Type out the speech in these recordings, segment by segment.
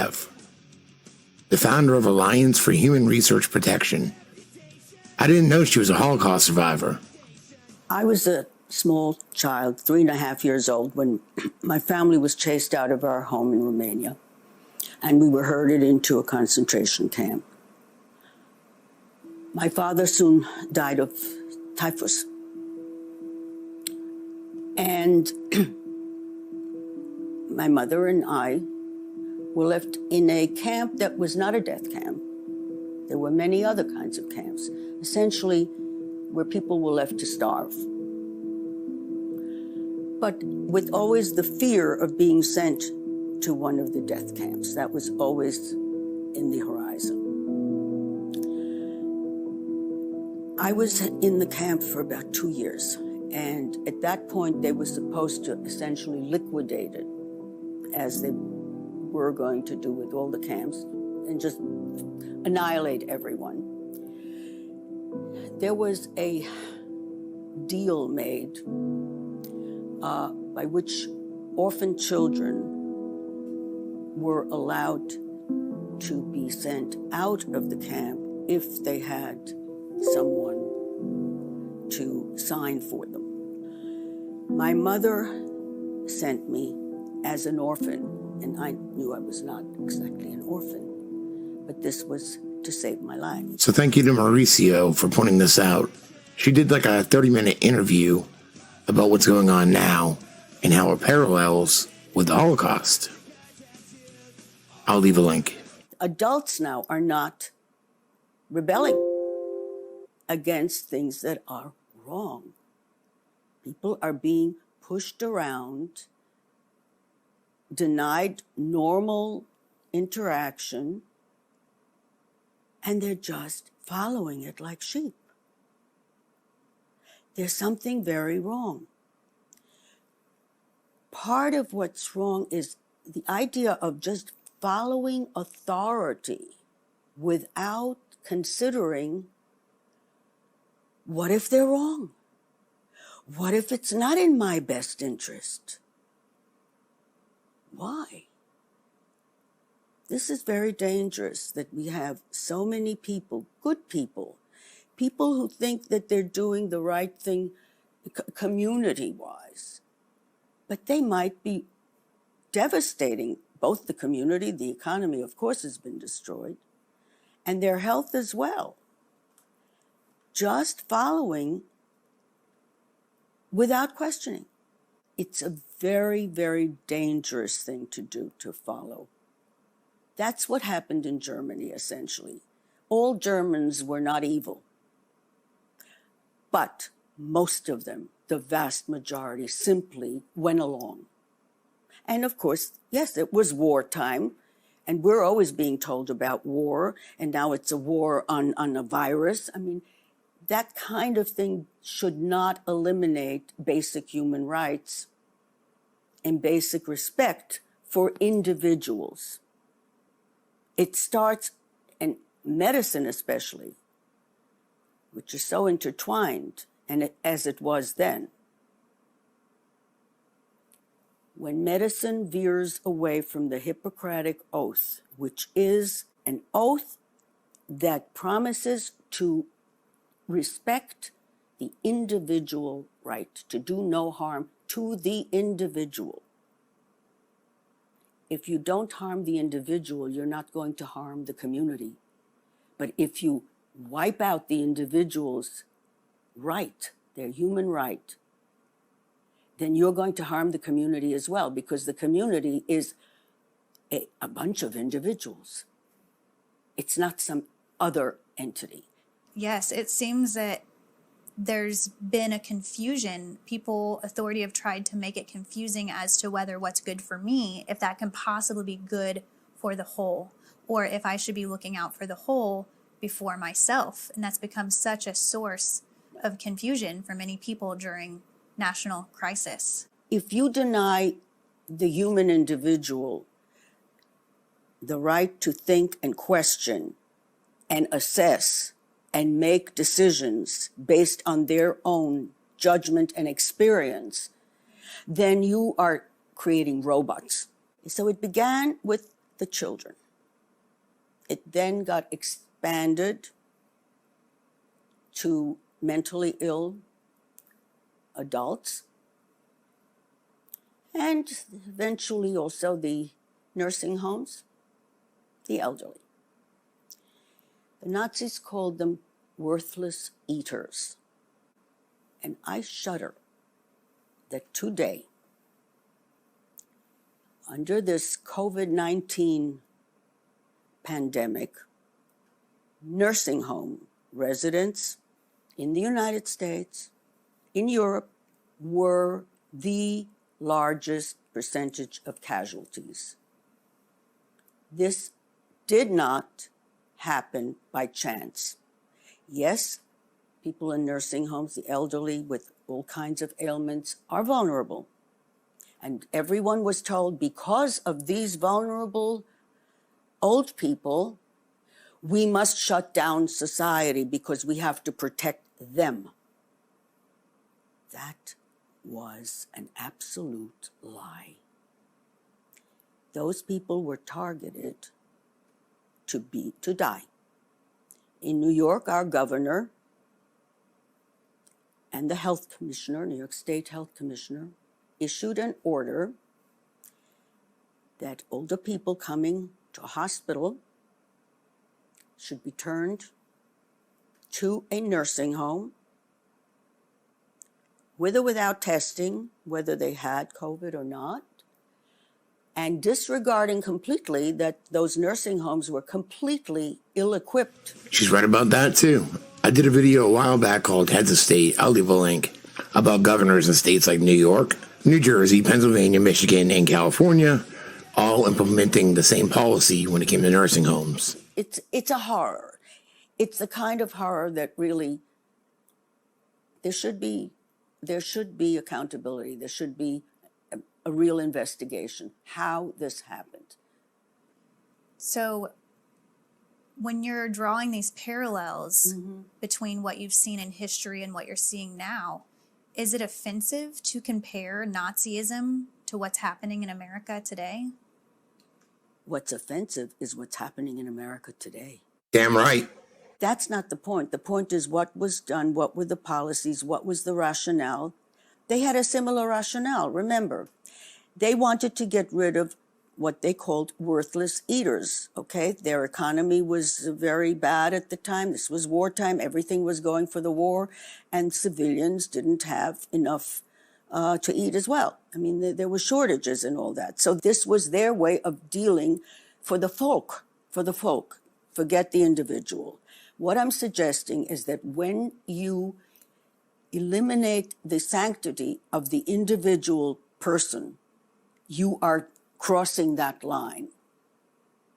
have, the founder of Alliance for Human Research Protection. I didn't know she was a Holocaust survivor. I was a small child, 3.5 years old, when my family was chased out of our home in Romania, and we were herded into a concentration camp. My father soon died of typhus. And my mother and I were left in a camp that was not a death camp. There were many other kinds of camps, essentially where people were left to starve. But with always the fear of being sent to one of the death camps. That was always in the horizon. I was in the camp for about 2 years, and at that point they were supposed to essentially liquidate it, as they were going to do with all the camps, and just annihilate everyone. There was a deal made by which orphan children were allowed to be sent out of the camp if they had someone to sign for them. My mother sent me as an orphan, and I knew I was not exactly an orphan, but this was to save my life. So thank you to Mauricio for pointing this out. She did like a 30-minute interview about what's going on now and how it parallels with the Holocaust. I'll leave a link. Adults now are not rebelling against things that are wrong. People are being pushed around, denied normal interaction, and they're just following it like sheep. There's something very wrong. Part of what's wrong is the idea of just following authority without considering, what if they're wrong? What if it's not in my best interest? Why? This is very dangerous that we have so many people, good people, people who think that they're doing the right thing community-wise, but they might be devastating both the community, the economy, of course, has been destroyed, and their health as well. Just following without questioning. It's a very, very dangerous thing to do, to follow. That's what happened in Germany, essentially. All Germans were not evil, but most of them, the vast majority, simply went along. And of course, yes, it was wartime, and we're always being told about war, and now it's a war on a virus. I mean, that kind of thing should not eliminate basic human rights and basic respect for individuals. It starts, in medicine especially, which is so intertwined, and as it was then. When medicine veers away from the Hippocratic Oath, which is an oath that promises to respect the individual right, to do no harm to the individual. If you don't harm the individual, you're not going to harm the community. But if you wipe out the individual's right, their human right, then you're going to harm the community as well, because the community is a bunch of individuals. It's not some other entity. Yes, it seems that there's been a confusion. Authority have tried to make it confusing as to whether what's good for me, if that can possibly be good for the whole, or if I should be looking out for the whole before myself. And that's become such a source of confusion for many people during national crisis. If you deny the human individual the right to think and question and assess and make decisions based on their own judgment and experience, then you are creating robots. So it began with the children. It then got expanded to mentally ill adults, and eventually also the nursing homes, the elderly. The Nazis called them worthless eaters. And I shudder that today, under this COVID-19 pandemic, nursing home residents in the United States, in Europe, were the largest percentage of casualties. This did not happen by chance. Yes, people in nursing homes, the elderly with all kinds of ailments, are vulnerable. And everyone was told, because of these vulnerable old people, we must shut down society because we have to protect them. That was an absolute lie. Those people were targeted to die. In New York, our governor and the health commissioner, New York State Health Commissioner, issued an order that older people coming to a hospital should be turned to a nursing home with or without testing, whether they had COVID or not, and disregarding completely that those nursing homes were completely ill-equipped. She's right about that, too. I did a video a while back called Heads of State, I'll leave a link, about governors in states like New York, New Jersey, Pennsylvania, Michigan, and California, all implementing the same policy when it came to nursing homes. It's a horror. It's the kind of horror that really, there should be accountability. There should be a real investigation how this happened. So when you're drawing these parallels between what you've seen in history and what you're seeing now, is it offensive to compare Nazism to what's happening in America today? What's offensive is what's happening in America today. Damn right. That's not the point. The point is what was done, what were the policies, what was the rationale. They had a similar rationale, remember. They wanted to get rid of what they called worthless eaters, okay? Their economy was very bad at the time. This was wartime. Everything was going for the war, and civilians didn't have enough to eat as well. I mean, there were shortages and all that. So this was their way of dealing for the folk, forget the individual. What I'm suggesting is that when you eliminate the sanctity of the individual person, you are crossing that line.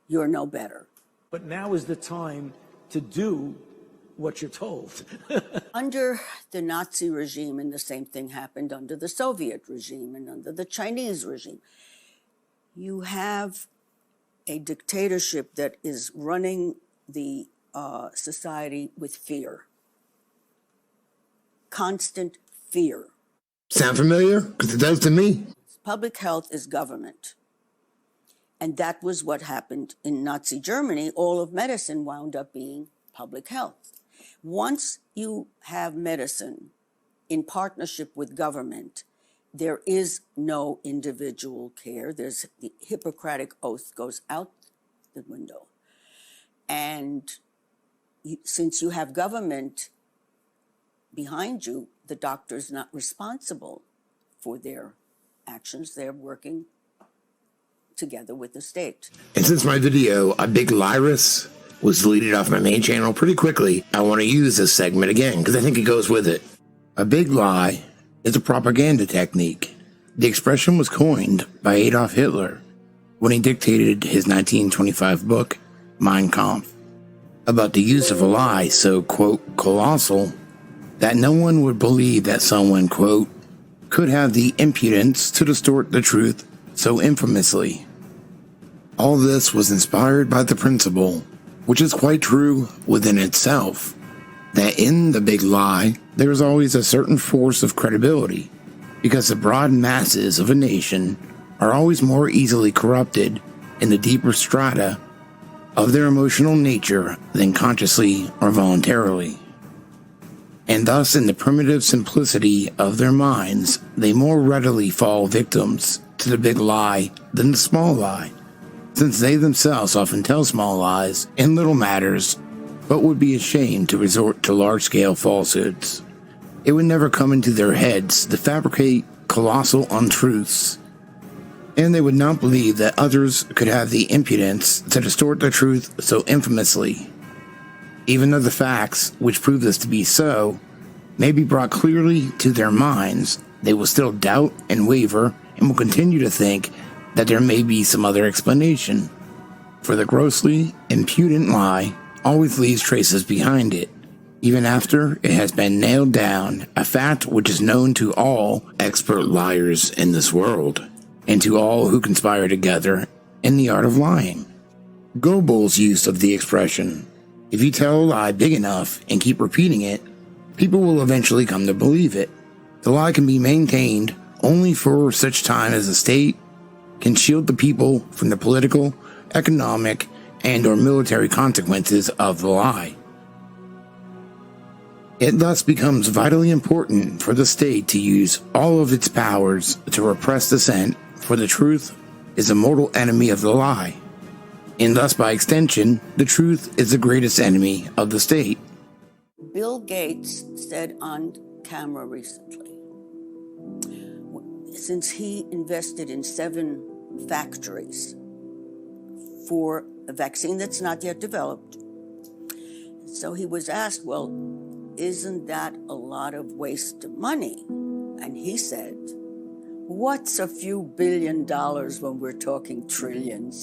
You're no better. But now is the time to do what you're told. Under the Nazi regime, and the same thing happened under the Soviet regime and under the Chinese regime, you have a dictatorship that is running the society with fear. Constant fear. Sound familiar? Because it does to me. Public health is government. And that was what happened in Nazi Germany. All of medicine wound up being public health. Once you have medicine in partnership with government, there is no individual care. There's the Hippocratic oath goes out the window. And since you have government behind you, the doctor's not responsible for their actions. They're working together with the state. And since my video, A Big Lyrus, was deleted off my main channel pretty quickly, I want to use this segment again because I think it goes with it. A big lie is a propaganda technique. The expression was coined by Adolf Hitler when he dictated his 1925 book, Mein Kampf, about the use of a lie so, quote, colossal that no one would believe that someone, quote, could have the impudence to distort the truth so infamously. All this was inspired by the principle, which is quite true within itself, that in the big lie, there is always a certain force of credibility, because the broad masses of a nation are always more easily corrupted in the deeper strata of their emotional nature than consciously or voluntarily. And thus, in the primitive simplicity of their minds, they more readily fall victims to the big lie than the small lie, since they themselves often tell small lies in little matters, but would be ashamed to resort to large-scale falsehoods. It would never come into their heads to fabricate colossal untruths, and they would not believe that others could have the impudence to distort the truth so infamously. Even though the facts, which prove this to be so, may be brought clearly to their minds, they will still doubt and waver and will continue to think that there may be some other explanation. For the grossly impudent lie always leaves traces behind it, even after it has been nailed down, a fact which is known to all expert liars in this world, and to all who conspire together in the art of lying. Goebbels' use of the expression, if you tell a lie big enough and keep repeating it, people will eventually come to believe it. The lie can be maintained only for such time as the state can shield the people from the political, economic, and/or military consequences of the lie. It thus becomes vitally important for the state to use all of its powers to repress dissent, for the truth is a mortal enemy of the lie. And thus, by extension, the truth is the greatest enemy of the state. Bill Gates said on camera recently, since he invested in 7 factories for a vaccine that's not yet developed, so he was asked, well, isn't that a lot of waste of money? And he said, what's a few $1 billion when we're talking trillions?